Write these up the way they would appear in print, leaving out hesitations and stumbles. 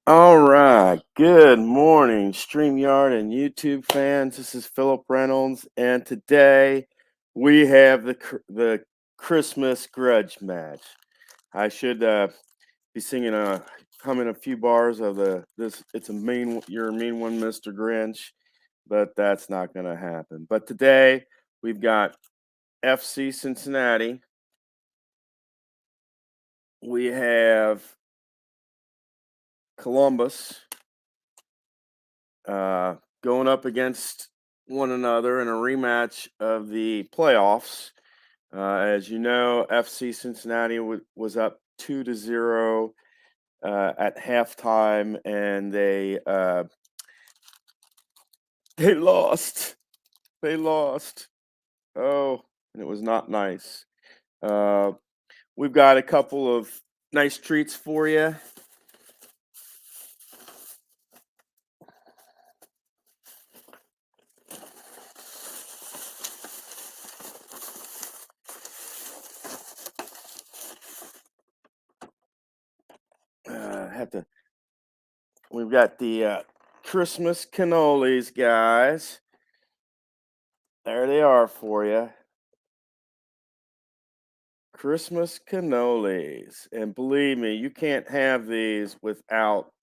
All right. Good morning, StreamYard and YouTube fans. This is Philip Reynolds, and today we have the Christmas Grudge match. I should be singing humming a few bars of the this. It's a mean, you're a mean one, Mr. Grinch, but that's not going to happen. But today we've got FC Cincinnati. We have Columbus. uh, going up against one another in a rematch of the playoffs. As you know, FC Cincinnati was up 2-0 at halftime, and they lost. They lost. Oh, and it was not nice. Uh, we've got a couple of nice treats for you. Have to. We've got the Christmas cannolis, guys. There they are for you. Christmas cannolis. And believe me, you can't have these without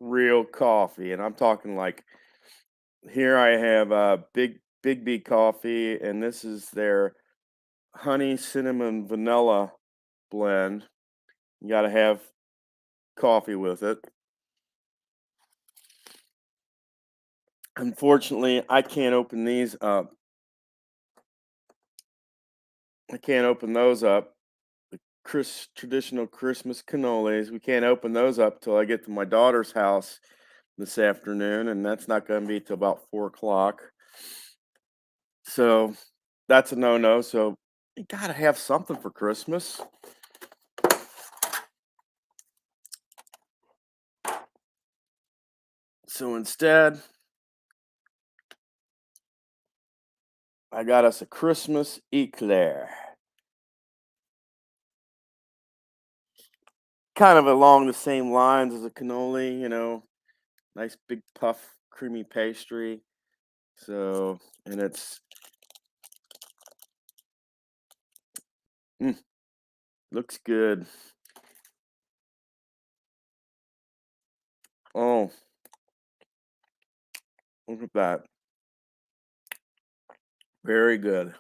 real coffee. And I'm talking like here I have Big B coffee, and this is their honey cinnamon vanilla blend. You got to have coffee with it. Unfortunately, I can't open these up. I can't open those up. Traditional Christmas cannolis. We can't open those up till I get to my daughter's house this afternoon, and that's not going to be till about 4 o'clock. So that's a no-no. So you got to have something for Christmas. So instead, I got us a Christmas eclair. Kind of along the same lines as a cannoli, nice big puff, creamy pastry. So, and it's looks good. Oh, look at that. Very good.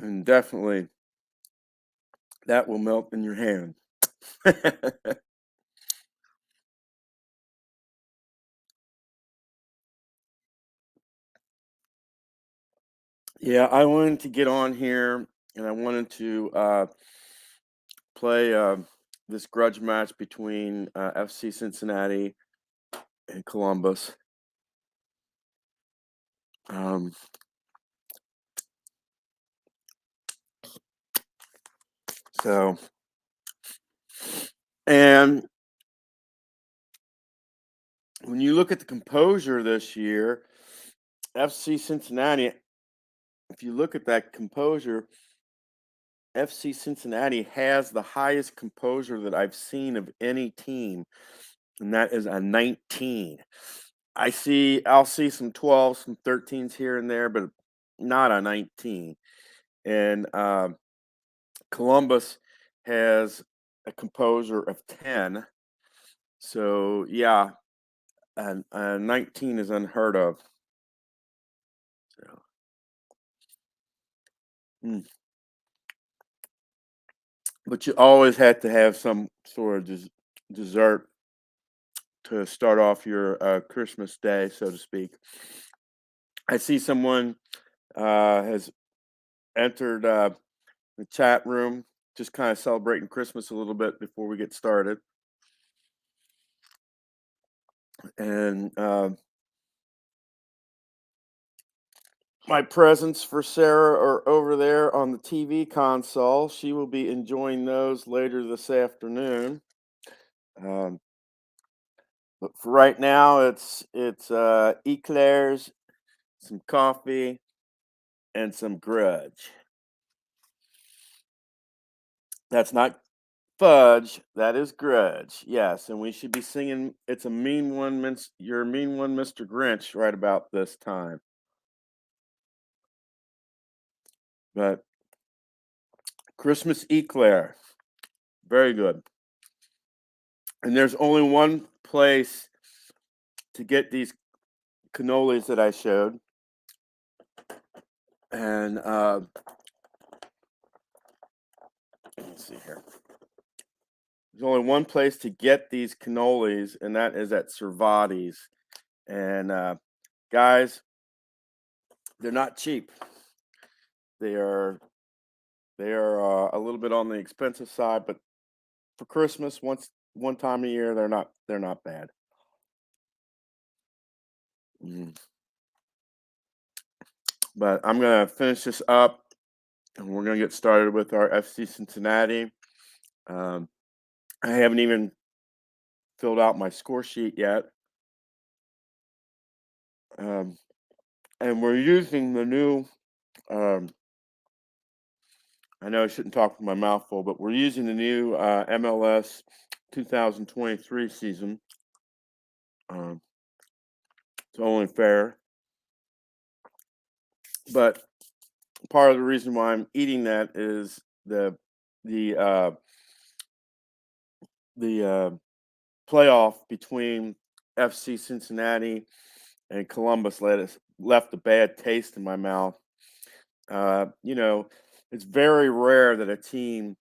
And definitely that will melt in your hand. Yeah, I wanted to get on here and I wanted to play this grudge match between FC Cincinnati and Columbus. Um, so, and when you look at the composure this year, FC Cincinnati, if you look at that composure, FC Cincinnati has the highest composure that I've seen of any team, and that is a 19. I'll see some 12s, some 13s here and there, but not a 19. And Columbus has a composure of 10. So yeah, a 19 is unheard of. So, but you always had to have some sort of dessert to start off your Christmas day, so to speak. I see someone has entered the chat room, just kind of celebrating Christmas a little bit before we get started. And my presents for Sarah are over there on the TV console. She will be enjoying those later this afternoon. Um, But for right now, it's eclairs, some coffee, and some grudge. That's not fudge. That is grudge. Yes, and we should be singing "It's a Mean One, You're a Mean One, Mr. Grinch" right about this time. But Christmas eclair, very good. And there's only one place to get these cannolis that I showed, and let's see here. There's only one place to get these cannolis, and that is at Cervati's. And guys, they're not cheap. They are a little bit on the expensive side, but for Christmas, one time a year, they're not bad. Mm. But I'm gonna finish this up, and we're gonna get started with our FC Cincinnati. Um, I haven't even filled out my score sheet yet, um, and we're using the new. Um, I know I shouldn't talk with my mouth full, but we're using the new MLS 2023 season. Um, it's only fair, but part of the reason why I'm eating that is the uh, the playoff between FC Cincinnati and Columbus left a bad taste in my mouth. You know, it's very rare that a team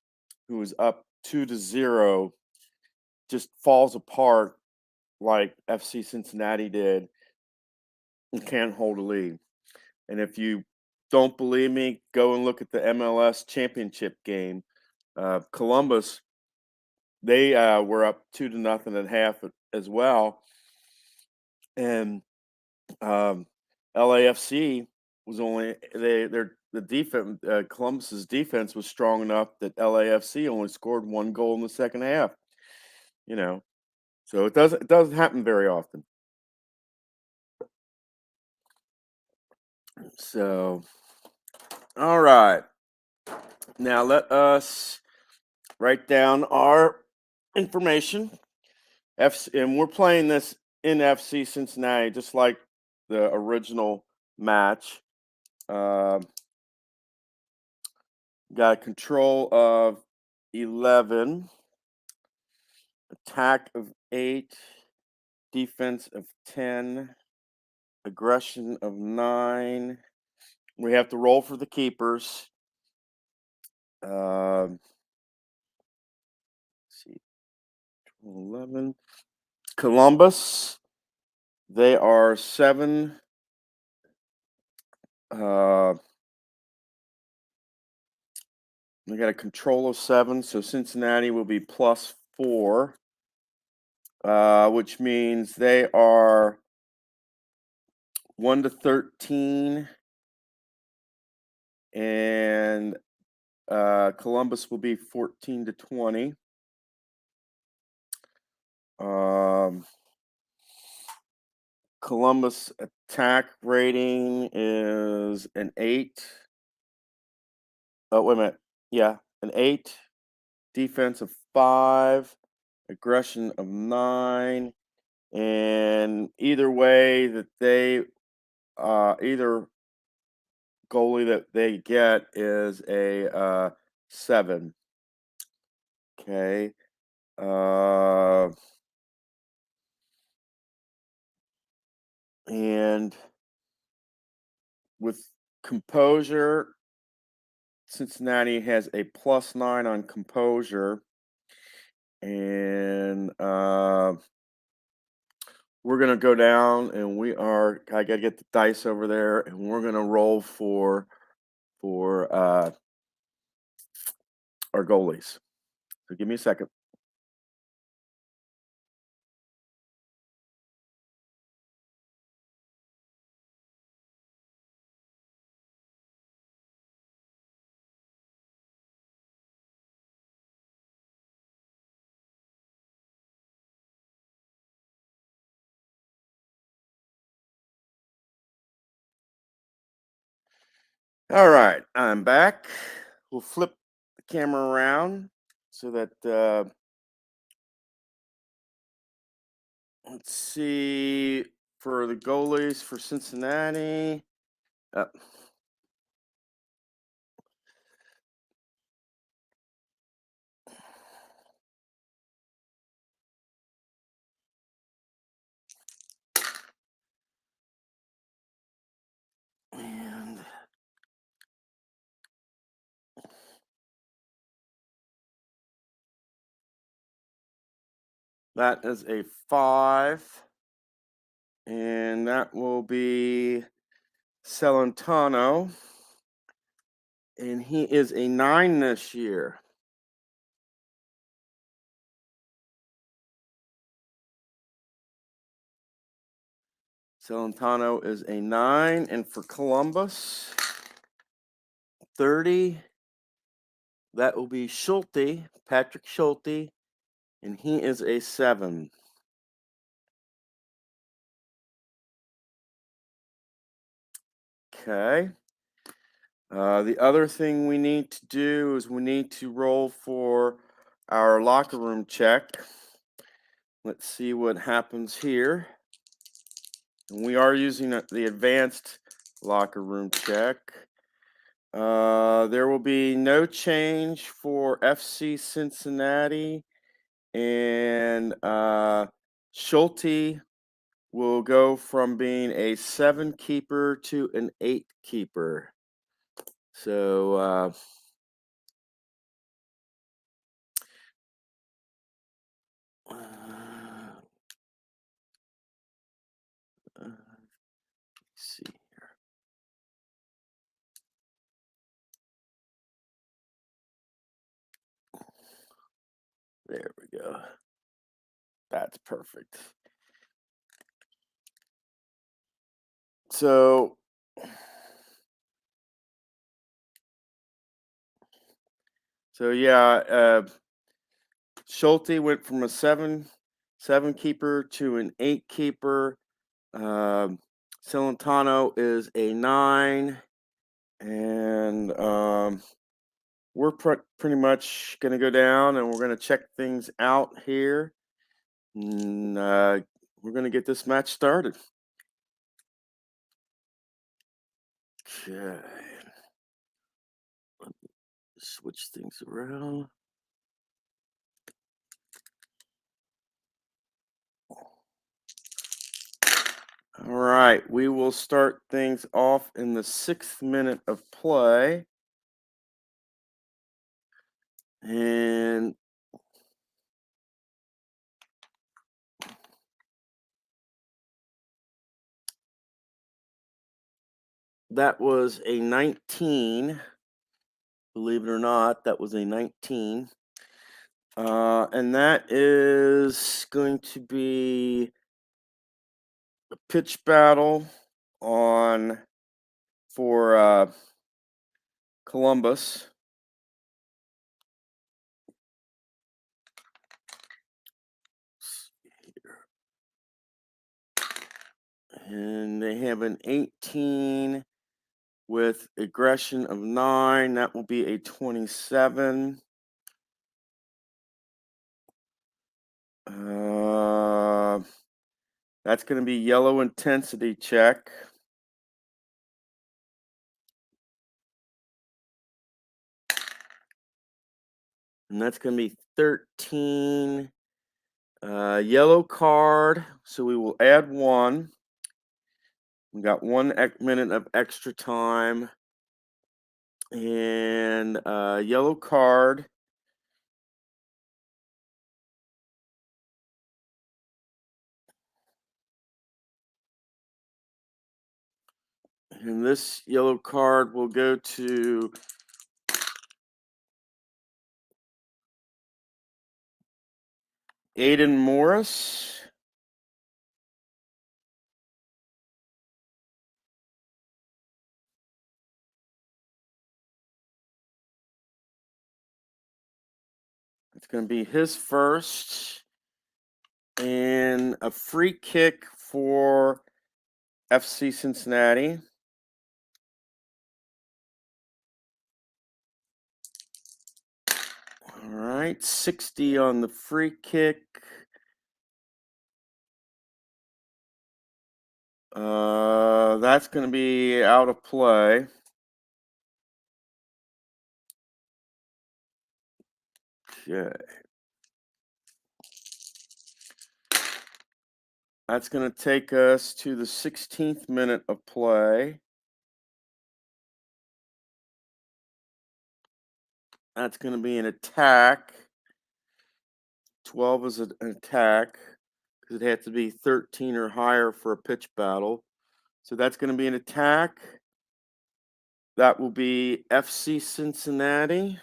who is up 2-0 just falls apart like FC Cincinnati did and can't hold a lead. And if you don't believe me, go and look at the MLS championship game. Columbus, they were up 2-0 at half as well, and LAFC was only the defense. Columbus's defense was strong enough that LAFC only scored one goal in the second half. You know, so it doesn't happen very often. So, all right, now let us write down our information. And we're playing this in FC Cincinnati, just like the original match. Uh, got a control of 11, attack of 8, defense of 10, aggression of 9. We have to roll for the keepers. Let's see, 11. Columbus, they are 7. We got a control of 7, so Cincinnati will be +4, which means they are 1-13, and Columbus will be 14-20. Columbus attack rating is an 8. Oh, wait a minute. Yeah, an 8. Defense of 5. Aggression of 9. And either way that either goalie that they get is a 7. Okay. And with composure, Cincinnati has a +9 on composure. And we're gonna go down, and I gotta get the dice over there, and we're gonna roll for our goalies. So give me a second. All right, I'm back. We'll flip the camera around so that let's see for the goalies for Cincinnati. Uh, and that is a 5, and that will be Celentano, and he is a 9 this year. Celentano is a 9, and for Columbus, 30, that will be Schulte, Patrick Schulte, and he is a 7. Okay. The other thing we need to do is we need to roll for our locker room check. Let's see what happens here. And we are using the advanced locker room check. There will be no change for FC Cincinnati, and Schulte will go from being a 7 keeper to an 8 keeper. So let's see here. There we go. That's perfect. So yeah, Schulte went from a 7 keeper to an 8 keeper. Celentano is a 9, and we're pretty much going to go down and we're going to check things out here. And we're going to get this match started. Okay. Let me switch things around. All right, we will start things off in the 6th minute of play. And that was a 19. Believe it or not, that was a 19. And that is going to be a pitch battle on for Columbus. And they have an 18 with aggression of 9. That will be a 27. That's going to be yellow intensity check. And that's going to be 13. Yellow card, so we will add 1. We got 1 minute of extra time. And yellow card. And this yellow card will go to Aiden Morris. It's going to be his first. And a free kick for FC Cincinnati. right, 60 on the free kick. That's going to be out of play. Okay. That's going to take us to the 16th minute of play. That's going to be an attack. 12 is an attack because it had to be 13 or higher for a pitch battle. So that's going to be an attack. That will be FC Cincinnati.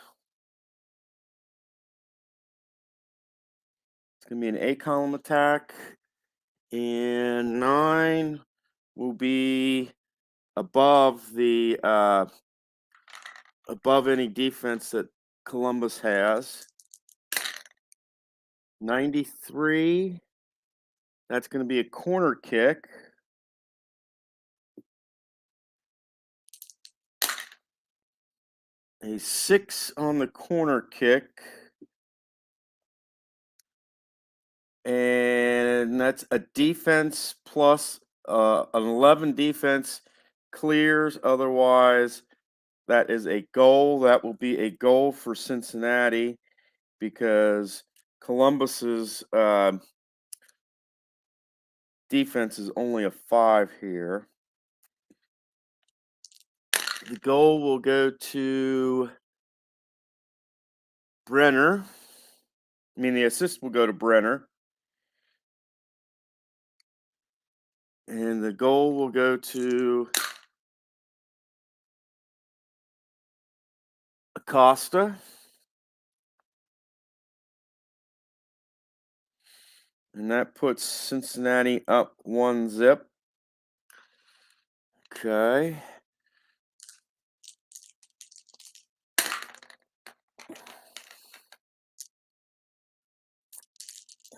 It's going to be an A column attack. And 9 will be above any defense that Columbus has. 93, that's going to be a corner kick. A 6 on the corner kick. And that's a defense plus an 11 defense clears. Otherwise, that is a goal. That will be a goal for Cincinnati because Columbus's defense is only a 5 here. The goal will go to Brenner. I mean, the assist will go to Brenner. And the goal will go to Acosta. And that puts Cincinnati up 1-0. Okay.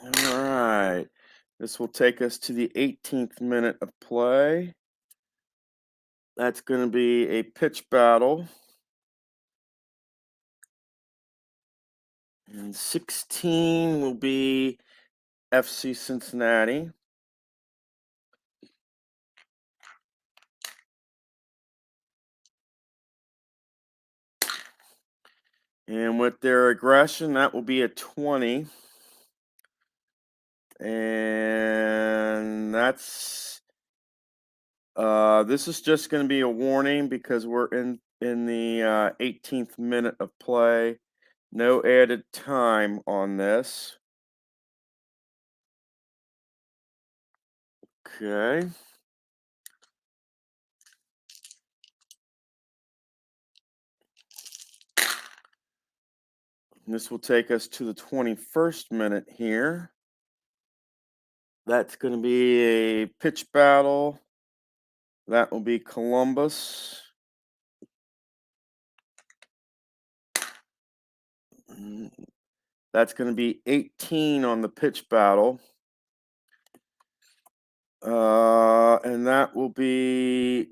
All right. This will take us to the 18th minute of play. That's going to be a pitch battle. And 16 will be FC Cincinnati. And with their aggression, that will be a 20. And that's this is just going to be a warning because we're in the 18th minute of play. No added time on this. Okay. And this will take us to the 21st minute here. That's going to be a pitch battle. That will be Columbus. That's going to be 18 on the pitch battle. And that will be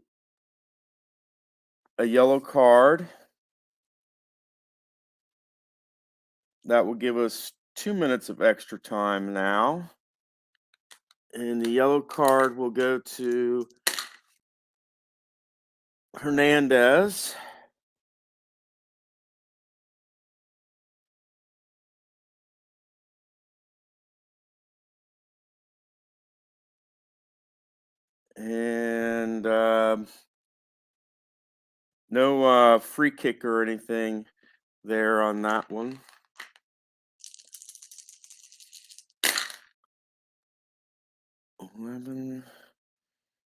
a yellow card. That will give us 2 minutes of extra time now. And the yellow card will go to Hernandez. And no free kick or anything there on that one.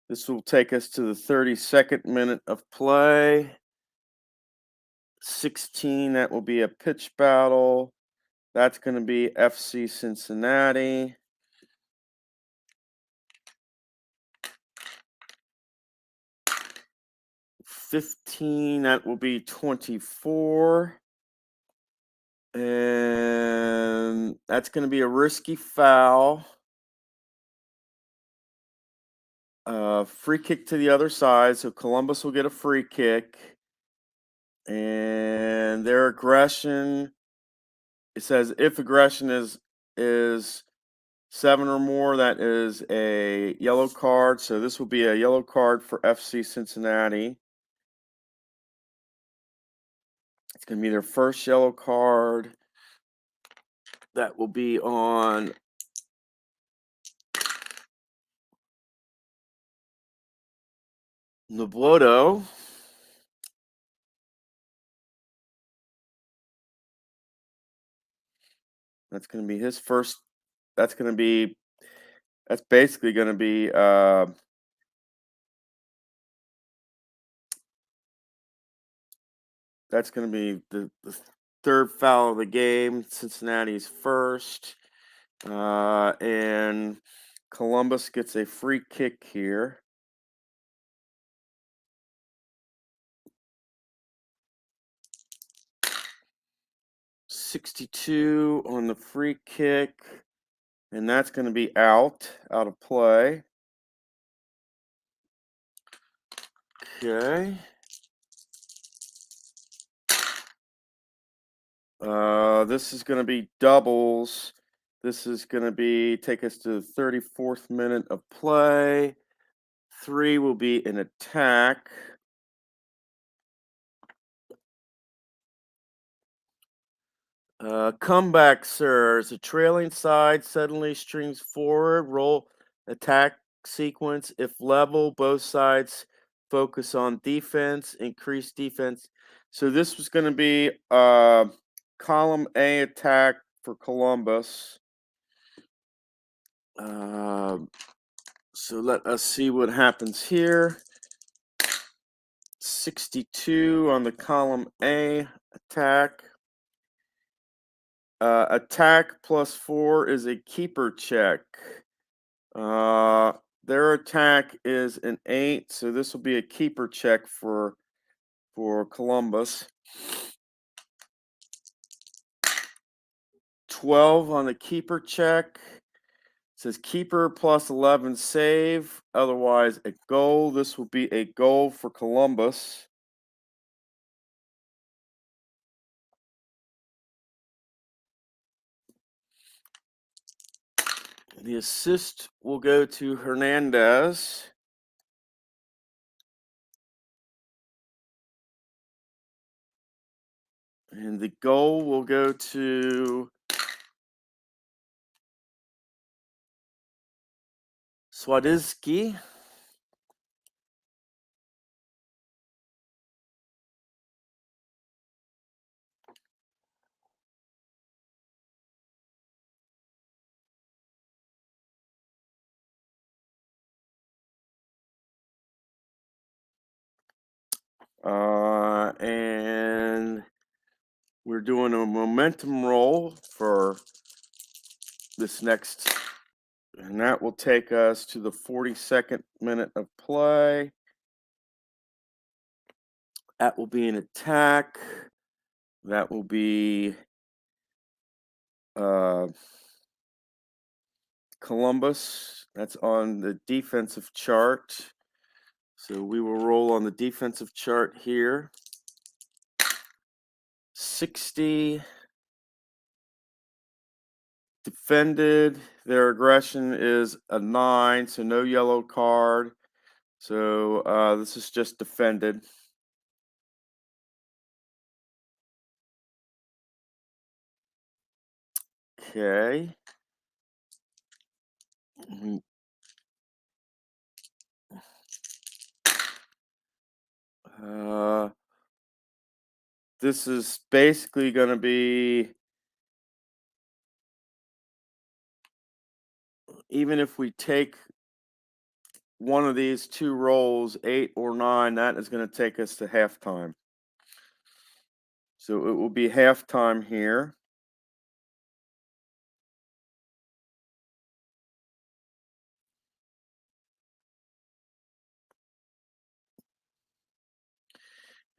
This will take us to the 32nd minute of play. 16, that will be a pitch battle. That's going to be FC Cincinnati. $15, that will be 24. And that's going to be a risky foul. Free kick to the other side, so Columbus will get a free kick. And their aggression it says if aggression is 7 or more, that is a yellow card. So this will be a yellow card for FC Cincinnati. It's going to be their first yellow card. That will be on Noblodo. That's going to be his first. That's basically going to be that's going to be the third foul of the game. Cincinnati's first, and Columbus gets a free kick here. .62 on the free kick, and that's going to be out of play. Okay. This is going to be doubles. This is going to be take us to the 34th minute of play. 3 will be an attack. Comeback, sir. As a trailing side suddenly streams forward, roll attack sequence. If level, both sides focus on defense, increase defense. So this was going to be column A attack for Columbus. So let us see what happens here. 62 on the column A attack. Attack +4 is a keeper check. Their attack is an 8, so this will be a keeper check for Columbus. 12 on the keeper check. It says keeper +11 save, otherwise a goal. This will be a goal for Columbus. The assist will go to Hernandez. And the goal will go to Swadizki. And we're doing a momentum roll for this next, and that will take us to the 42nd minute of play. That will be an attack. That will be Columbus. That's on the defensive chart. So we will roll on the defensive chart here. 60 defended. Their aggression is a 9, so no yellow card. So this is just defended. Okay. This is basically going to be, even if we take one of these two rolls, 8 or 9, that is going to take us to halftime. So it will be halftime here.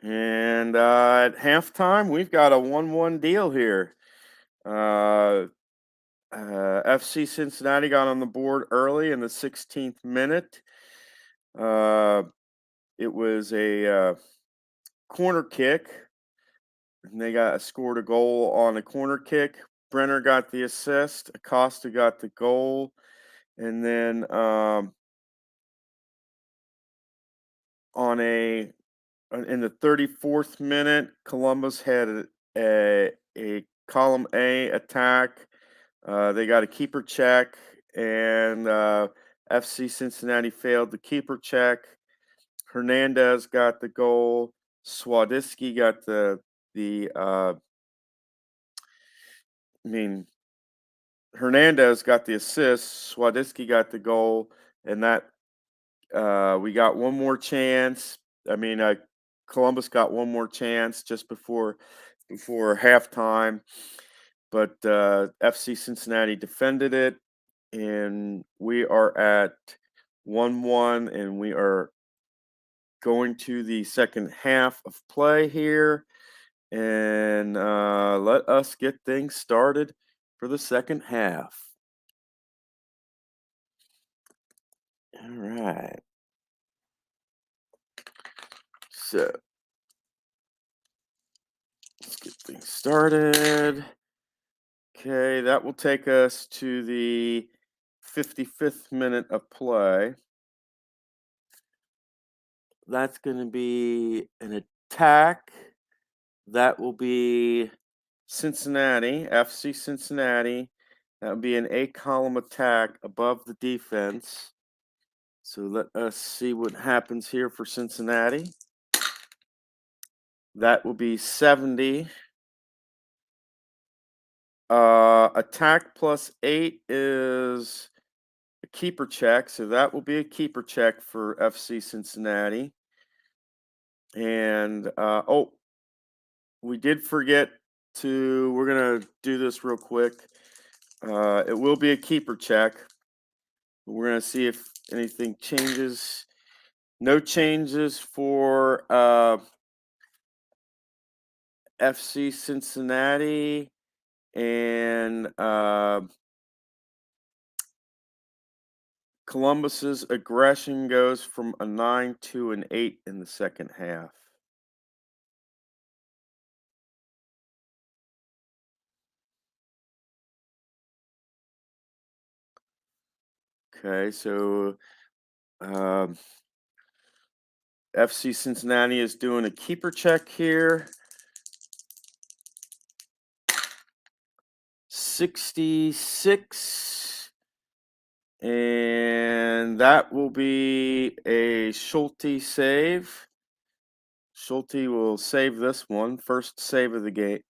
And at halftime, we've got a 1-1 deal here. FC Cincinnati got on the board early in the 16th minute. It was a corner kick, and they scored a goal on a corner kick. Brenner got the assist. Acosta got the goal. And then in the 34th minute, Columbus had a column A attack. They got a keeper check, and FC Cincinnati failed the keeper check. Hernandez got the goal. Swadisky got Hernandez got the assist. Swadisky got the goal, and that we got one more chance. Columbus got one more chance just before halftime, but FC Cincinnati defended it, and we are at 1-1, and we are going to the second half of play here, and let us get things started for the second half. All right. So let's get things started. Okay, that will take us to the 55th minute of play. That's going to be an attack. That will be Cincinnati, FC Cincinnati. That would be an A-column attack above the defense. So let us see what happens here for Cincinnati. That will be 70. Attack plus 8 is a keeper check, so that will be a keeper check for FC Cincinnati. And we did forget to. We're gonna do this real quick. It will be a keeper check. We're gonna see if anything changes. No changes for FC Cincinnati, and Columbus's aggression goes from a 9 to an 8 in the second half. Okay, so FC Cincinnati is doing a keeper check here. 66. And that will be a Schulte save. Schulte will save this one. First save of the game.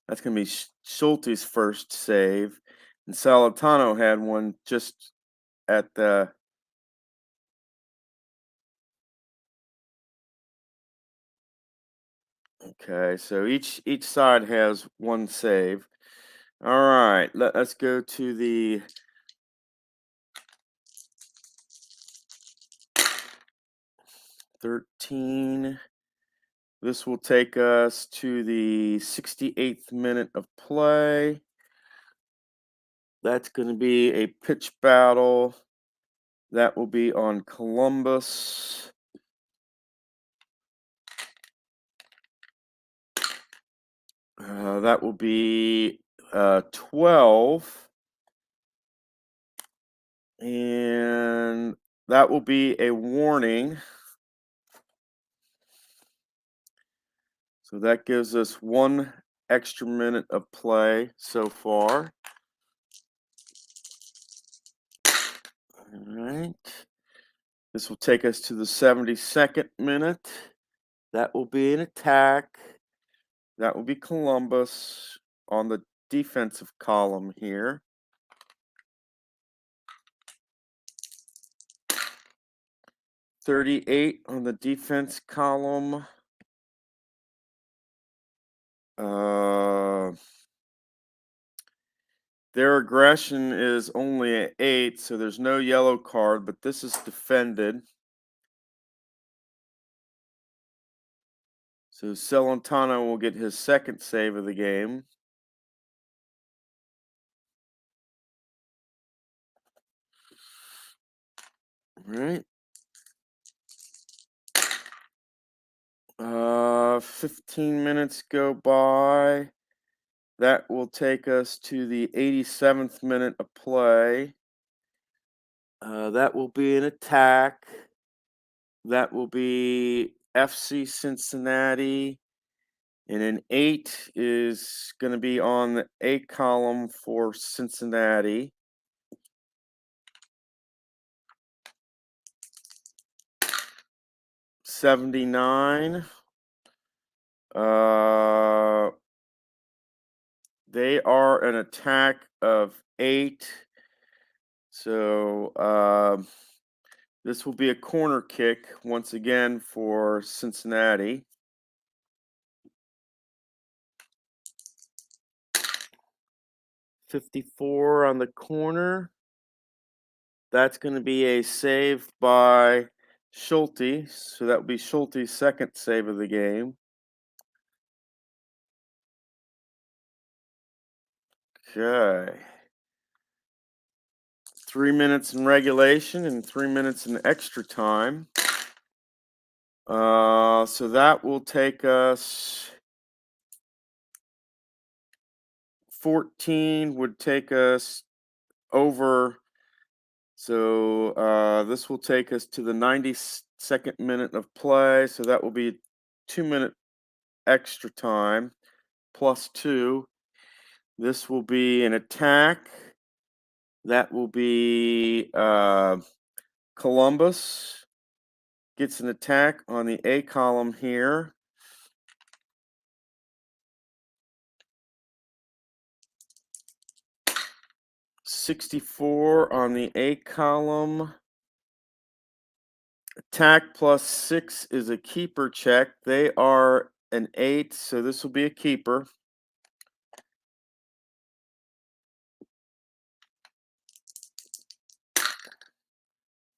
That's going to be Schulte's first save. And Salentano had one just at the. Okay, so each side has one save. All right, let's go to the 13. This will take us to the 68th minute of play. That's going to be a pitch battle. That will be on Columbus. That will be 12. And that will be a warning. So that gives us one extra minute of play so far. All right. This will take us to the 72nd minute. That will be an attack. That will be Columbus on the defensive column here. 38 on the defense column. Their aggression is only an 8, so there's no yellow card, but this is defended. So Celentano will get his second save of the game. All right. 15 minutes go by. That will take us to the 87th minute of play. That will be an attack. That will be FC Cincinnati. And an 8 is going to be on the A column for Cincinnati. '79. They are an attack of 8. So this will be a corner kick once again for Cincinnati. '54 on the corner. That's going to be a save by Schulte. So that will be Schulte's second save of the game. Okay. 3 minutes in regulation and 3 minutes in extra time. So that will take us 14 would take us over. So this will take us to the 92nd minute of play. So that will be 2-minute extra time plus 2. This will be an attack. That will be Columbus gets an attack on the A column here. '64 on the A column. Attack plus 6 is a keeper check. They are an 8, so this will be a keeper.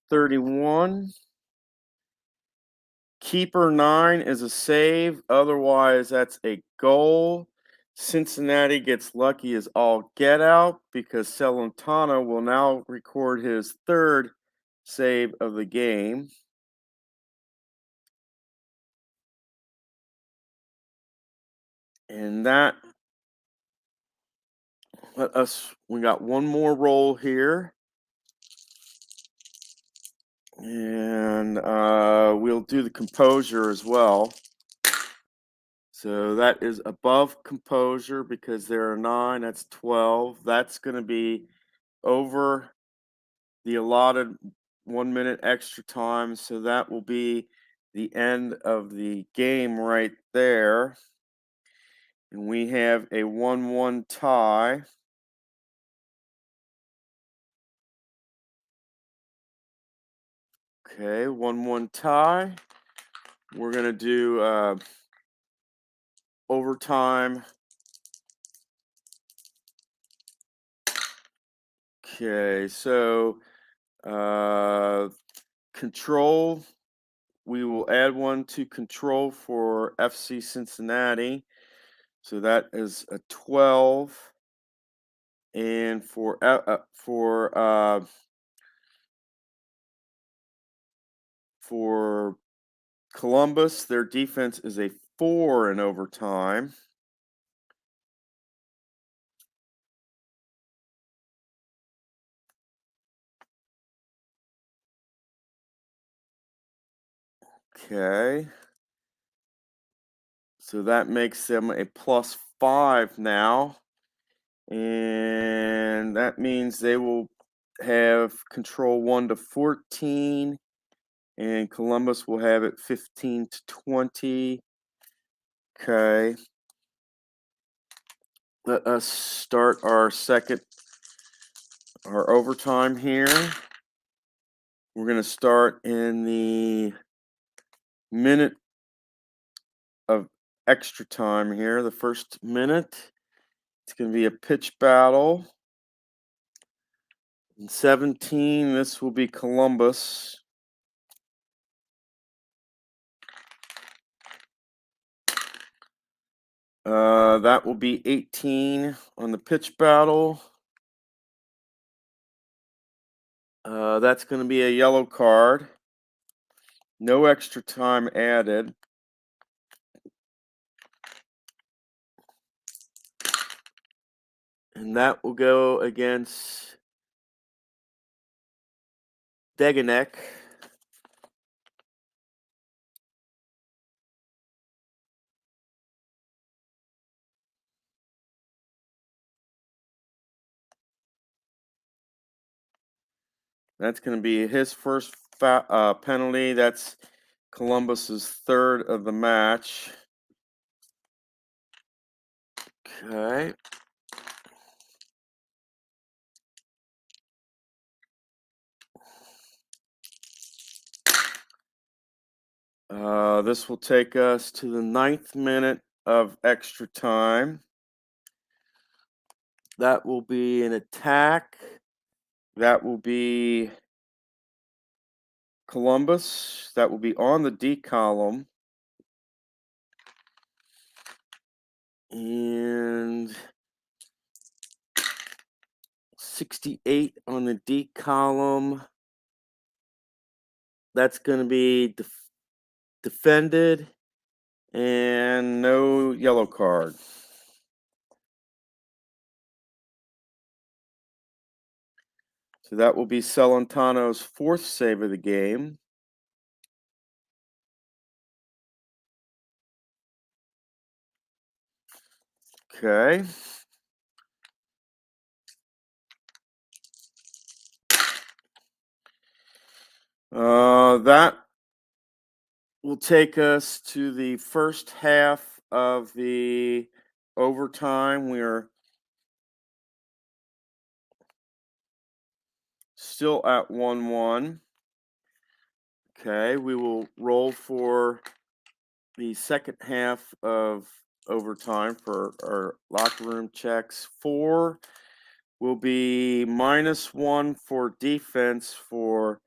'31. Keeper 9 is a save. Otherwise, that's a goal. Cincinnati gets lucky as all get out because Celentano will now record his third save of the game. And that we got one more roll here. And we'll do the composure as well. So that is above composure because there are 9, that's 12. That's going to be over the allotted 1 minute extra time. So that will be the end of the game right there. And we have a 1-1 tie. Okay, 1-1 tie. We're going to do overtime. Okay, so control, we will add one to control for FC Cincinnati. So that is a 12. And for Columbus, their defense is a 4 in overtime. Okay. So that makes them a +5 now. And that means they will have control 1 to 14. And Columbus will have it 15 to 20. Okay. Let us start our overtime here. We're going to start in the minute of extra time here, the first minute. It's going to be a pitch battle. In 17, this will be Columbus. That will be 18 on the pitch battle. That's going to be a yellow card. No extra time added. And that will go against Deganek. That's going to be his first penalty. That's Columbus's third of the match. Okay. This will take us to the 9th minute of extra time. That will be an attack. That will be Columbus. That will be on the D column. And 68 on the D column. That's going to be defended and no yellow card. So that will be Celentano's 4th save of the game. Okay. That will take us to the first half of the overtime. We are still at 1-1. Okay, we will roll for the second half of overtime for our locker room checks. 4 will be -1 for defense for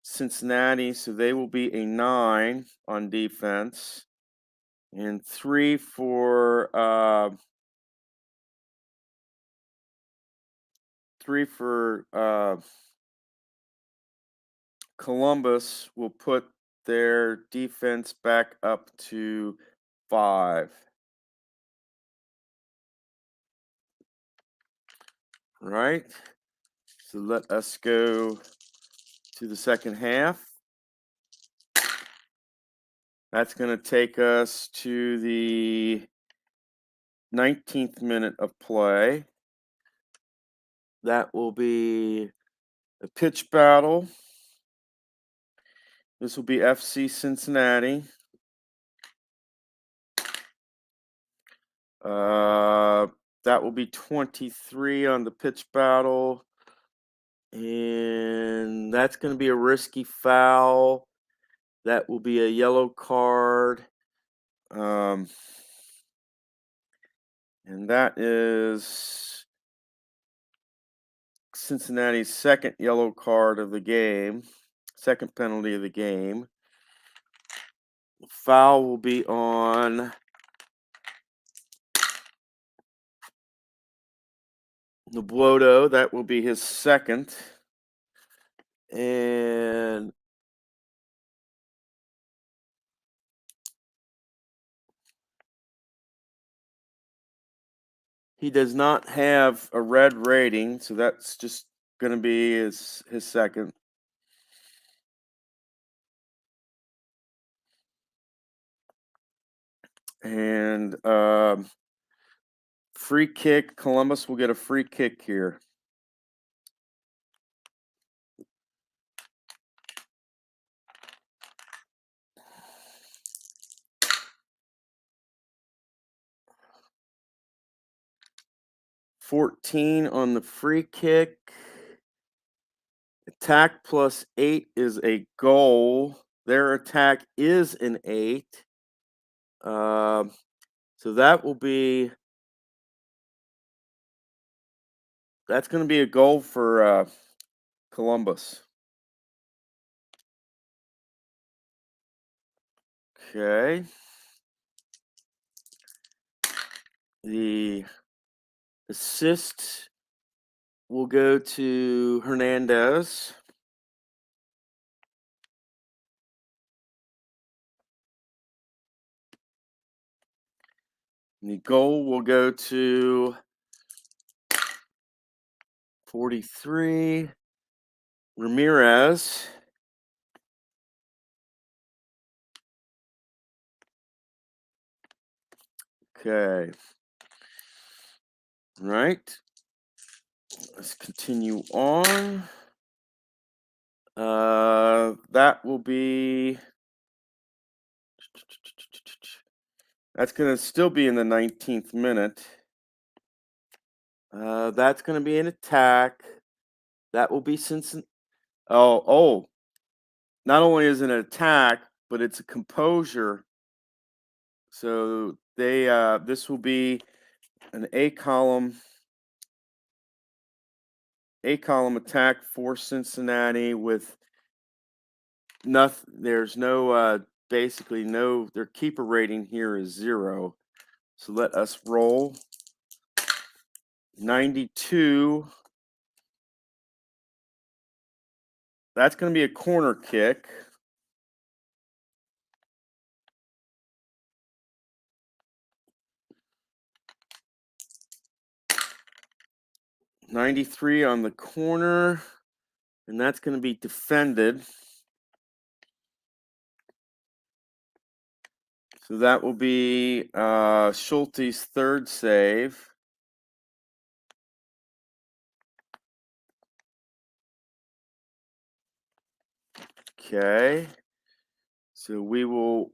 Cincinnati, so they will be a 9 on defense, and 3 for Columbus will put their defense back up to 5. Right? So let us go to the second half. That's going to take us to the 19th minute of play. That will be a pitch battle. This will be FC Cincinnati. That will be 23 on the pitch battle. And that's going to be a risky foul. That will be a yellow card. And that is Cincinnati's second yellow card of the game, second penalty of the game. The foul will be on Noblodo. That will be his second. And he does not have a red rating, so that's just going to be his second. And free kick. Columbus will get a free kick here. $14 on the free kick. Attack +8 is a goal. Their attack is an 8. So that will be, that's going to be a goal for Columbus. Okay. The assist will go to Hernandez. The goal will go to 43. Ramirez. Okay. Right. Let's continue on. That will be. That's going to still be in the 19th minute. That's going to be an attack. That will be Cincinnati. Oh. Not only is it an attack, but it's a composure. So this will be an A column attack for Cincinnati with nothing. There's no basically no. Their keeper rating here is 0. So let us roll. 92. That's going to be a corner kick. .93 on the corner, and that's going to be defended. So that will be Schulte's third save. Okay. So we will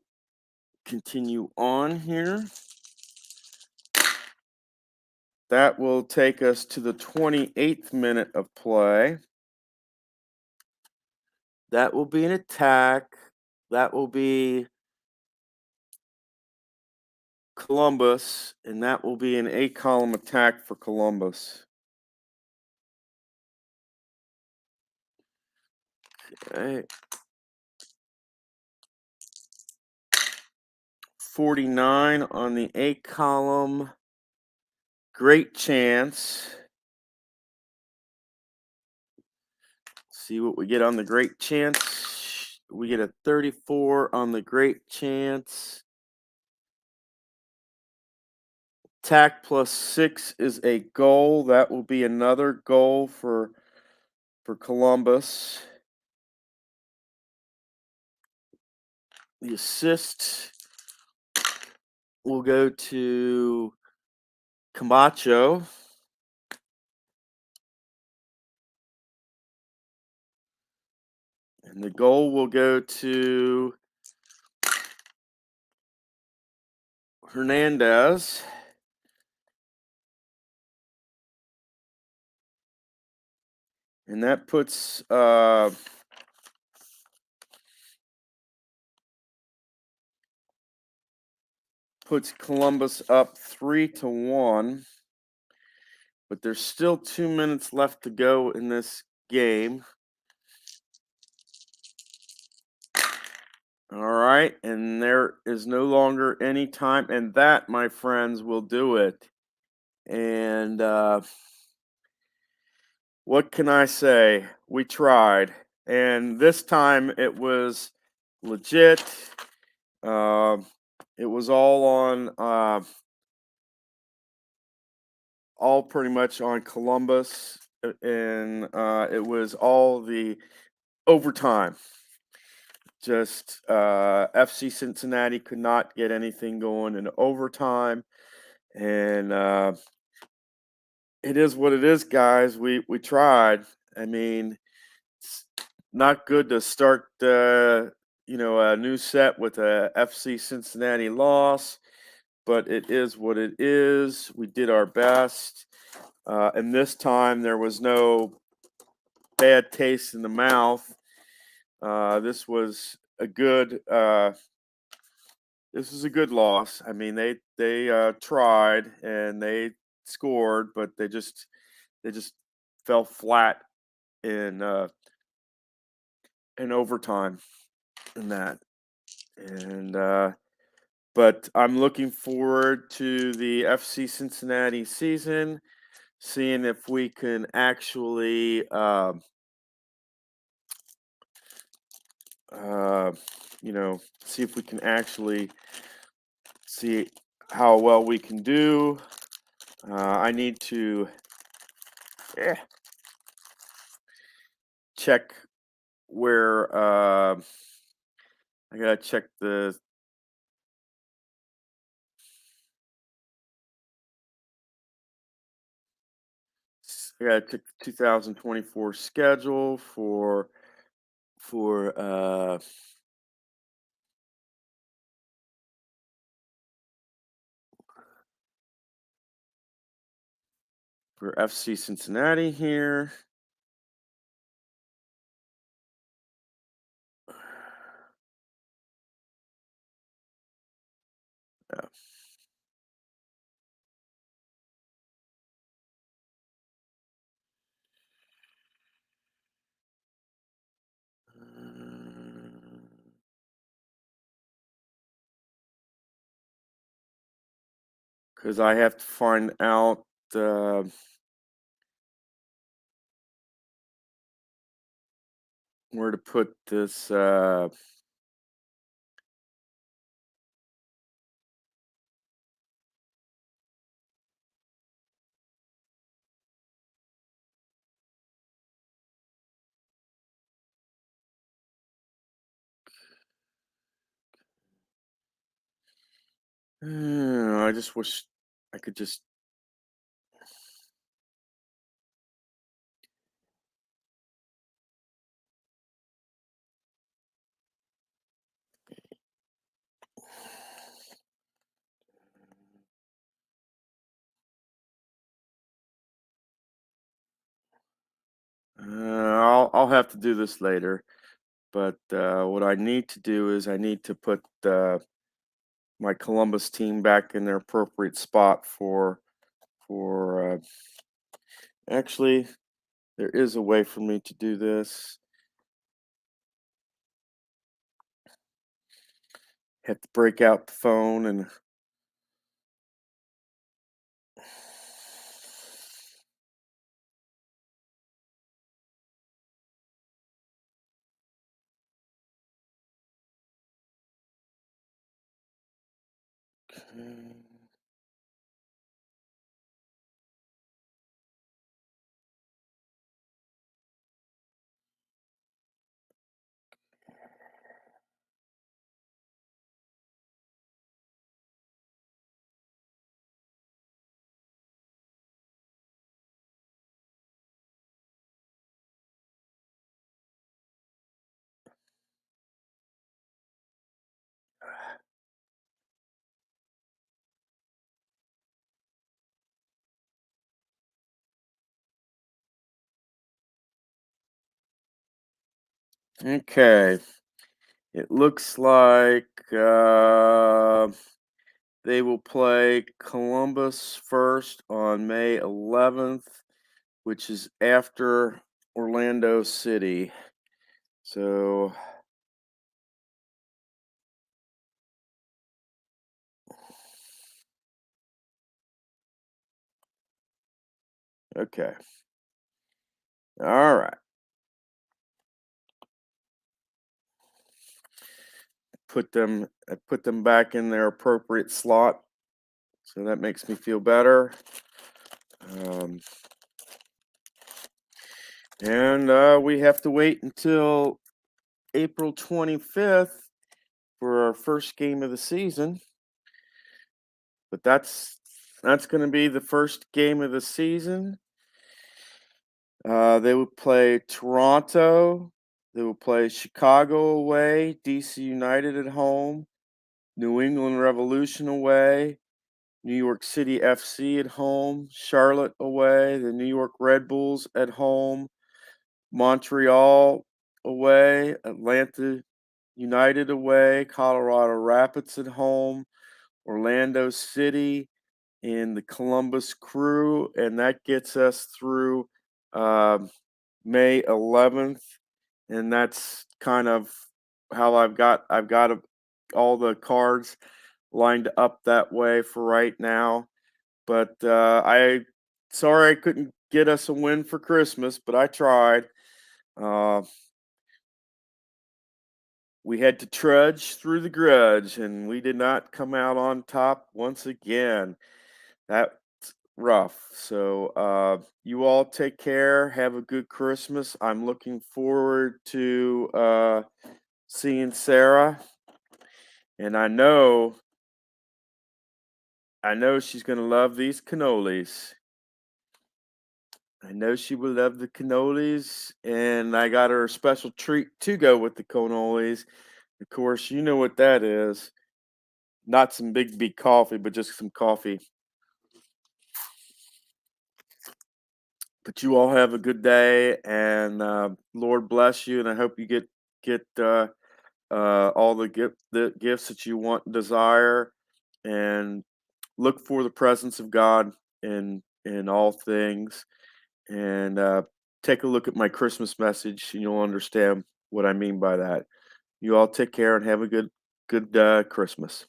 continue on here. That will take us to the 28th minute of play. That will be an attack. That will be Columbus, and that will be an A column attack for Columbus. Okay. 49 on the A column. Great chance. See what we get on the great chance. We get a 34 on the great chance. Attack +6 is a goal. That will be another goal for Columbus. The assist will go to Camacho. And the goal will go to Hernandez. And that puts Columbus up 3-1. But there's still 2 minutes left to go in this game. All right, and there is no longer any time, and that, my friends, will do it. And what can I say? We tried, and this time it was legit. It was all pretty much on Columbus, and it was all the overtime. Just FC Cincinnati could not get anything going in overtime, and it is what it is, guys. We tried. I mean, it's not good to start a new set with a FC Cincinnati loss, but it is what it is. We did our best, and this time there was no bad taste in the mouth. This was a good loss. I mean, they tried and they scored, but they just fell flat in overtime in that. And but I'm looking forward to the FC Cincinnati season, seeing if we can actually see if we can actually see how well we can do. I need to check where I gotta check I gotta check the 2024 schedule for FC Cincinnati here. Yeah. Because I have to find out where to put this. I just wish I could just. I'll have to do this later. But what I need to do is I need to put my Columbus team back in their appropriate spot for. Actually, there is a way for me to do this. Have to break out the phone and. Okay, it looks like they will play Columbus first on May 11th, which is after Orlando City. So, okay. All right. I put them back in their appropriate slot. So that makes me feel better. Um, and we have to wait until April 25th for our first game of the season. But that's going to be the first game of the season. They would play Toronto. They will play Chicago away, DC United at home, New England Revolution away, New York City FC at home, Charlotte away, the New York Red Bulls at home, Montreal away, Atlanta United away, Colorado Rapids at home, Orlando City, and the Columbus Crew, and that gets us through May 11th, and that's kind of how I've got all the cards lined up that way for right now. But sorry I couldn't get us a win for Christmas, but I tried. Uh, we had to trudge through the grudge, and we did not come out on top once again. That's rough. So, you all take care. Have a good Christmas. I'm looking forward to seeing Sarah, and I know she's gonna love these cannolis. I know she will love the cannolis, and I got her a special treat to go with the cannolis. Of course, you know what that is. Not some big coffee, but just some coffee. But you all have a good day, and Lord bless you. And I hope you get all the gifts that you want and desire, and look for the presence of God in all things. And take a look at my Christmas message, and you'll understand what I mean by that. You all take care and have a good Christmas.